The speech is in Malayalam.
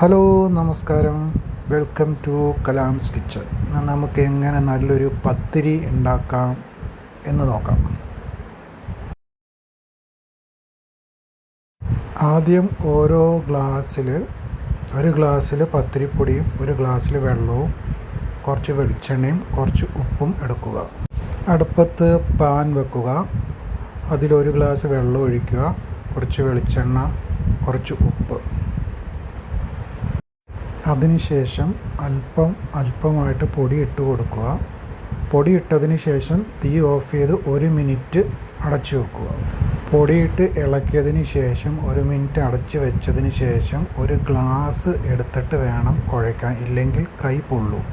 ഹലോ നമസ്കാരം, വെൽക്കം ടു കലാംസ് കിച്ചൺ. നമുക്ക് എങ്ങനെ നല്ലൊരു പത്തിരി ഉണ്ടാക്കാം എന്ന് നോക്കാം. ആദ്യം ഒരു ഗ്ലാസ്സിൽ പത്തിരിപ്പൊടിയും ഒരു ഗ്ലാസ്സിൽ വെള്ളവും കുറച്ച് വെളിച്ചെണ്ണയും കുറച്ച് ഉപ്പും എടുക്കുക. അടുപ്പത്ത് പാൻ വെക്കുക. അതിലൊരു ഗ്ലാസ് വെള്ളം ഒഴിക്കുക, കുറച്ച് വെളിച്ചെണ്ണ, കുറച്ച് ഉപ്പ്. അതിനുശേഷം അല്പമായിട്ട് പൊടി ഇട്ട് കൊടുക്കുക. പൊടി ഇട്ടതിന് ശേഷം തീ ഓഫ് ചെയ്ത് 1 മിനിറ്റ് അടച്ചു വെക്കുക. പൊടിയിട്ട് ഇളക്കിയതിന് ശേഷം 1 മിനിറ്റ് അടച്ചു വെച്ചതിന് ശേഷം ഒരു ഗ്ലാസ് എടുത്തിട്ട് വേണം കുഴയ്ക്കാൻ, ഇല്ലെങ്കിൽ കൈ പൊള്ളും.